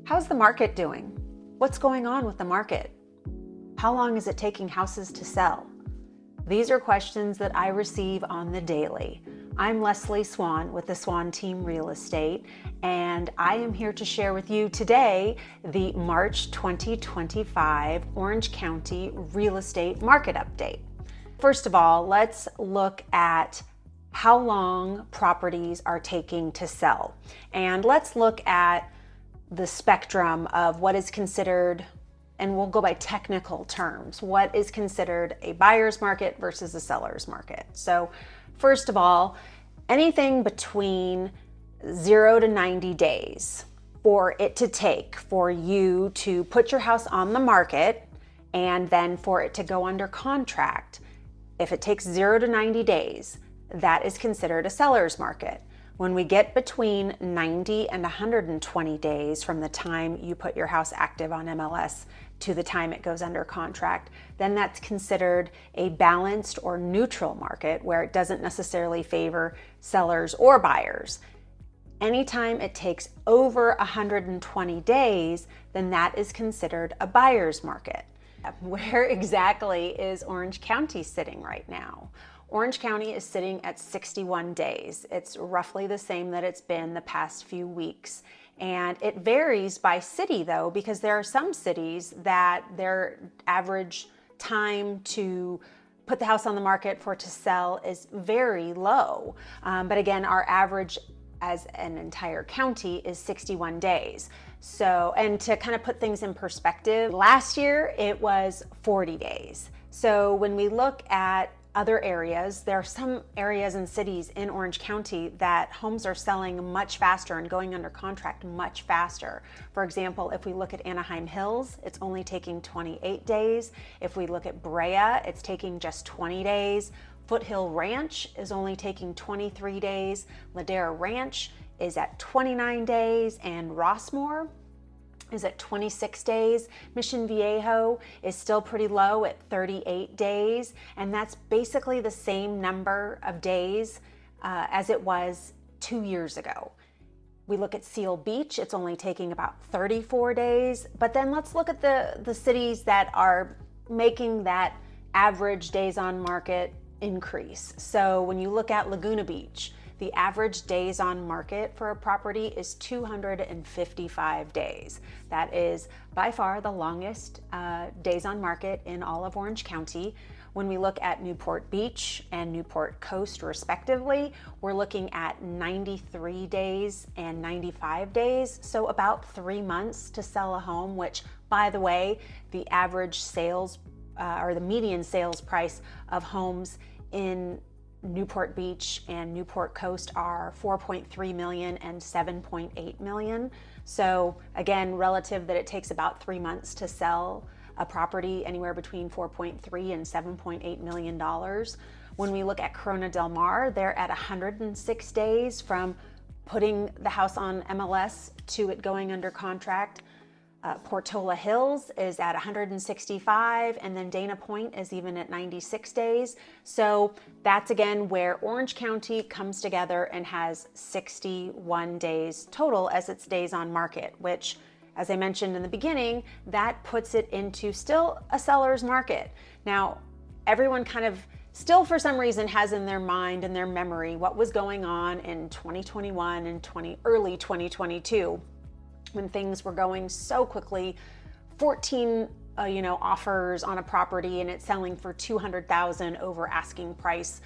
How's the market doing? What's going on with the market? How long is it taking houses to sell? These are questions that I receive on the daily. I'm Leslie Swan with the Swan Team Real Estate, and I am here to share with you today the March 2025 Orange County Real Estate Market Update. First of all, let's look at how long properties are taking to sell. And let's look at the spectrum of what is considered, and we'll go by technical terms, what is considered a buyer's market versus a seller's market. So first of all, anything between 0 to 90 days for it to take for you to put your house on the market and then for it to go under contract. If it takes 0 to 90 days, that is considered a seller's market. When we get between 90 and 120 days from the time you put your house active on MLS to the time it goes under contract, then that's considered a balanced or neutral market where it doesn't necessarily favor sellers or buyers. Anytime it takes over 120 days, then that is considered a buyer's market. Where exactly is Orange County sitting right now? Orange County is sitting at 61 days. It's roughly the same that it's been the past few weeks. And it varies by city though, because there are some cities that their average time to put the house on the market for it to sell is very low. But again, our average as an entire county is 61 days. So, and to kind of put things in perspective, last year it was 40 days. So when we look at other areas, there are some areas and cities in Orange County that homes are selling much faster and going under contract much faster. For example, if we look at Anaheim Hills, it's only taking 28 days. If we look at Brea, it's taking just 20 days. Foothill Ranch is only taking 23 days. Ladera Ranch is at 29 days, and Rossmore is at 26 days. Mission Viejo is still pretty low at 38 days, and that's basically the same number of days as it was 2 years ago. We look at Seal Beach, it's only taking about 34 days, but then let's look at the cities that are making that average days on market increase. So when you look at Laguna Beach, the average days on market for a property is 255 days. That is by far the longest days on market in all of Orange County. When we look at Newport Beach and Newport Coast respectively, we're looking at 93 days and 95 days. So about 3 months to sell a home, which by the way, the average sales or the median sales price of homes in Newport Beach and Newport Coast are 4.3 million and 7.8 million. So again, relative that it takes about 3 months to sell a property anywhere between 4.3 and 7.8 million dollars. When we look at Corona Del Mar, they're at 106 days from putting the house on MLS to it going under contract. Portola Hills is at 165, and then Dana Point is even at 96 days. So that's again where Orange County comes together and has 61 days total as its days on market, which, as I mentioned in the beginning, that puts it into still a seller's market. Now, everyone kind of still for some reason has in their mind and their memory what was going on in 2021 and early 2022. When things were going so quickly, 14 offers on a property and it's selling for $200,000 over asking price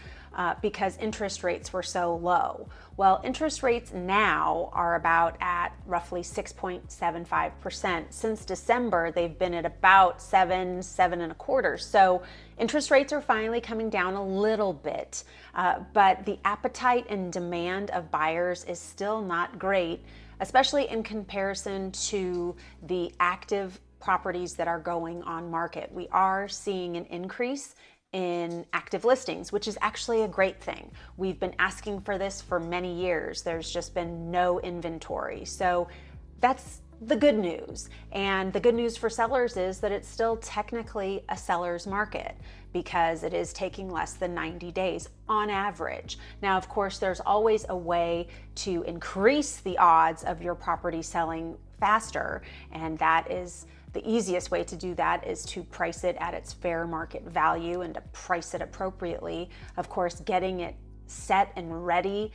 because interest rates were so low. Well, interest rates now are about at roughly 6.75%. Since December, they've been at about 7.25. So interest rates are finally coming down a little bit, but the appetite and demand of buyers is still not great, especially in comparison to the active properties that are going on market. We are seeing an increase in active listings, which is actually a great thing. We've been asking for this for many years. There's just been no inventory. So that's the good news. And the good news for sellers is that it's still technically a seller's market because it is taking less than 90 days on average. Now, of course, there's always a way to increase the odds of your property selling faster, and that is the easiest way to do that is to price it at its fair market value and to price it appropriately. Of course, getting it set and ready,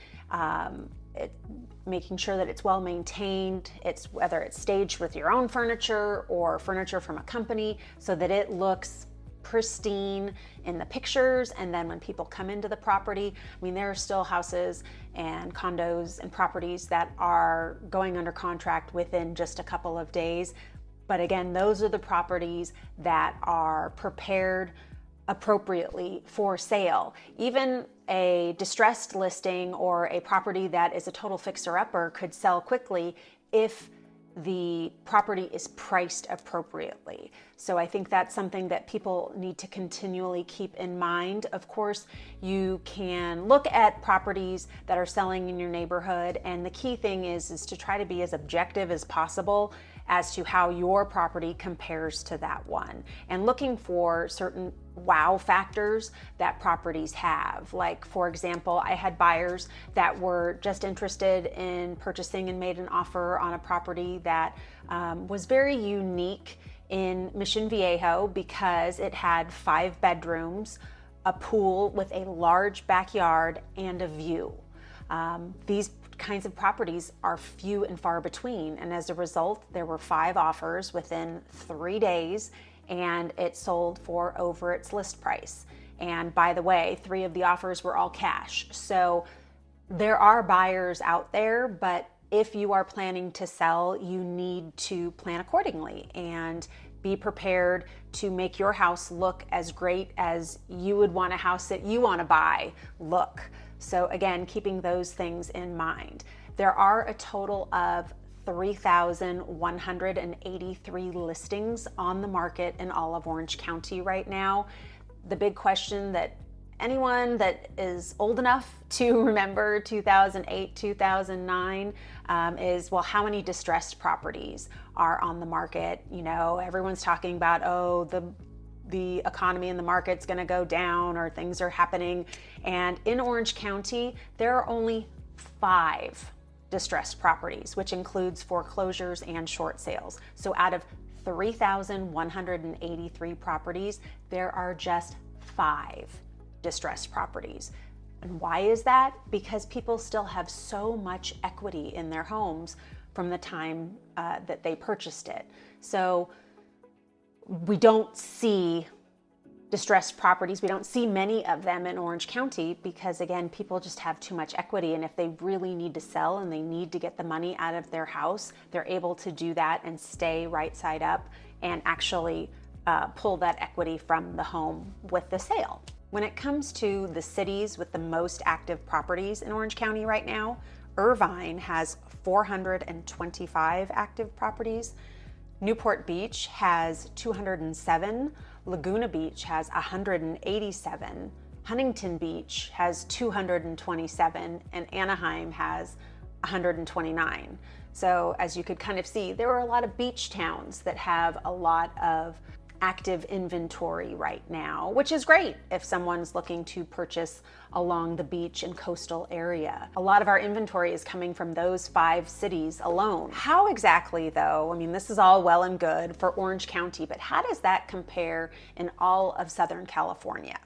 making sure that it's well maintained, whether it's staged with your own furniture or furniture from a company so that it looks pristine in the pictures, and then when people come into the property, I mean, there are still houses and condos and properties that are going under contract within just a couple of days. But again, those are the properties that are prepared appropriately for sale. Even a distressed listing or a property that is a total fixer-upper could sell quickly if the property is priced appropriately. So I think that's something that people need to continually keep in mind. Of course, you can look at properties that are selling in your neighborhood, and the key thing is to try to be as objective as possible as to how your property compares to that one, and looking for certain wow factors that properties have. Like, for example, I had buyers that were just interested in purchasing and made an offer on a property that was very unique in Mission Viejo because it had 5 bedrooms, a pool with a large backyard, and a view. These kinds of properties are few and far between, and as a result, there were 5 offers within 3 days, and it sold for over its list price. And by the way, 3 of the offers were all cash. So there are buyers out there, but if you are planning to sell, you need to plan accordingly and be prepared to make your house look as great as you would want a house that you want to buy look. So again, keeping those things in mind. There are a total of 3,183 listings on the market in all of Orange County right now. The big question that anyone that is old enough to remember 2008, 2009 is, well, how many distressed properties are on the market? You know, everyone's talking about, oh, the economy and the market's going to go down, or things are happening. And in Orange County, there are only 5 distressed properties, which includes foreclosures and short sales. So out of 3,183 properties, there are just 5 distressed properties. And why is that? Because people still have so much equity in their homes from the time that they purchased it. So we don't see distressed properties. We don't see many of them in Orange County because, again, people just have too much equity. And if they really need to sell and they need to get the money out of their house, they're able to do that and stay right side up and actually pull that equity from the home with the sale. When it comes to the cities with the most active properties in Orange County right now, Irvine has 425 active properties. Newport Beach has 207, Laguna Beach has 187, Huntington Beach has 227, and Anaheim has 129. So as you could kind of see, there are a lot of beach towns that have a lot of active inventory right now, which is great if someone's looking to purchase along the beach and coastal area. A lot of our inventory is coming from those 5 cities alone. How exactly, though? I mean, this is all well and good for Orange County, but how does that compare in all of Southern California?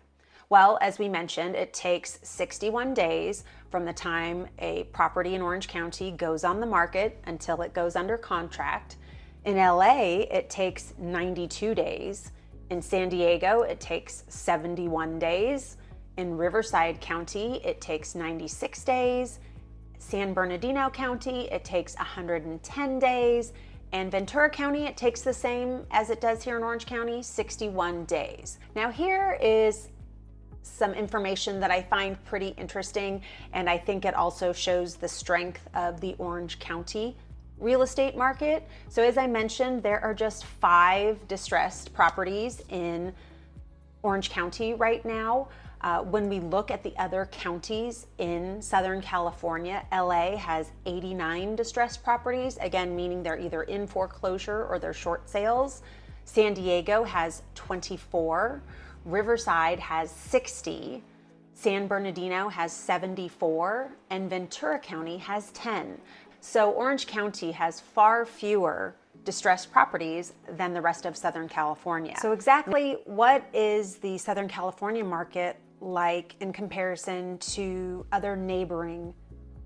Well, as we mentioned, it takes 61 days from the time a property in Orange County goes on the market until it goes under contract. In LA, it takes 92 days. In San Diego, it takes 71 days. In Riverside County, it takes 96 days. San Bernardino County, it takes 110 days. And Ventura County, it takes the same as it does here in Orange County, 61 days. Now here is some information that I find pretty interesting, and I think it also shows the strength of the Orange County real estate market. So as I mentioned, there are just 5 distressed properties in Orange County right now. When we look at the other counties in Southern California, LA has 89 distressed properties, again, meaning they're either in foreclosure or they're short sales. San Diego has 24, Riverside has 60, San Bernardino has 74, and Ventura County has 10. So Orange County has far fewer distressed properties than the rest of Southern California. So exactly what is the Southern California market like in comparison to other neighboring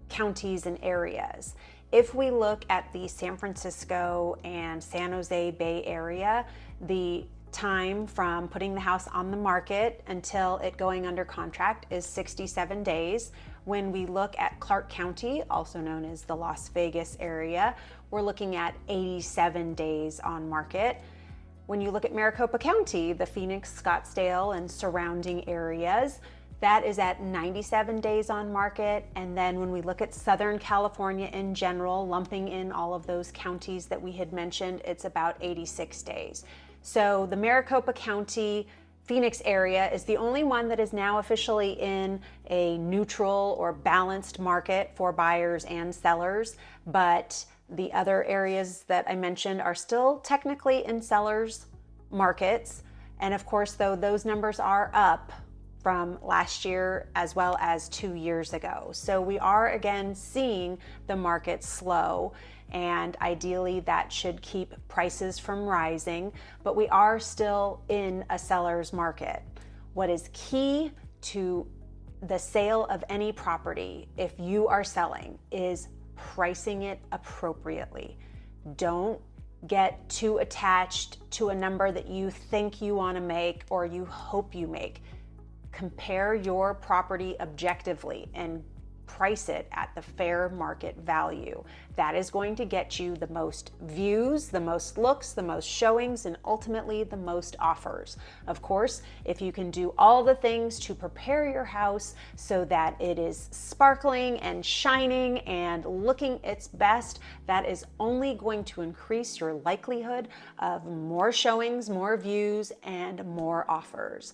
counties and areas? If we look at the San Francisco and San Jose Bay Area, the time from putting the house on the market until it going under contract is 67 days. When we look at Clark County, also known as the Las Vegas area, we're looking at 87 days on market. When you look at Maricopa County, the Phoenix, Scottsdale, and surrounding areas, that is at 97 days on market. And then when we look at Southern California in general, lumping in all of those counties that we had mentioned, it's about 86 days. So the Maricopa County, Phoenix area is the only one that is now officially in a neutral or balanced market for buyers and sellers, but the other areas that I mentioned are still technically in sellers markets. And of course, though, those numbers are up from last year as well as 2 years ago. So we are again seeing the market slow, and ideally that should keep prices from rising, but we are still in a seller's market. What is key to the sale of any property, if you are selling, is pricing it appropriately. Don't get too attached to a number that you think you want to make or you hope you make. Compare your property objectively and price it at the fair market value. That is going to get you the most views, the most looks, the most showings, and ultimately the most offers. Of course, if you can do all the things to prepare your house so that it is sparkling and shining and looking its best, that is only going to increase your likelihood of more showings, more views, and more offers.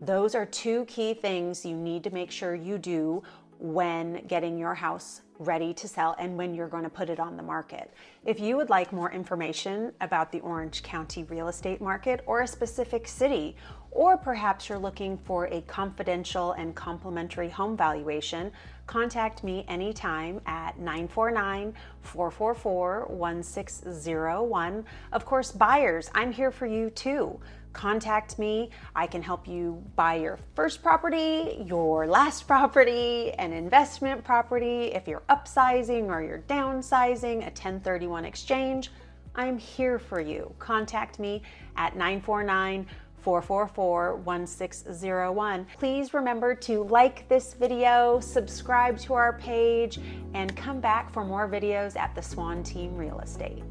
Those are two key things you need to make sure you do when getting your house ready to sell and when you're going to put it on the market. If you would like more information about the Orange County real estate market or a specific city, or perhaps you're looking for a confidential and complimentary home valuation, contact me anytime at 949-444-1601. Of course, buyers, I'm here for you too. Contact me. I can help you buy your first property, your last property, an investment property. If you're upsizing or you're downsizing, a 1031 exchange, I'm here for you. Contact me at 949-444-1601. Please remember to like this video, subscribe to our page, and come back for more videos at the Swan Team Real Estate.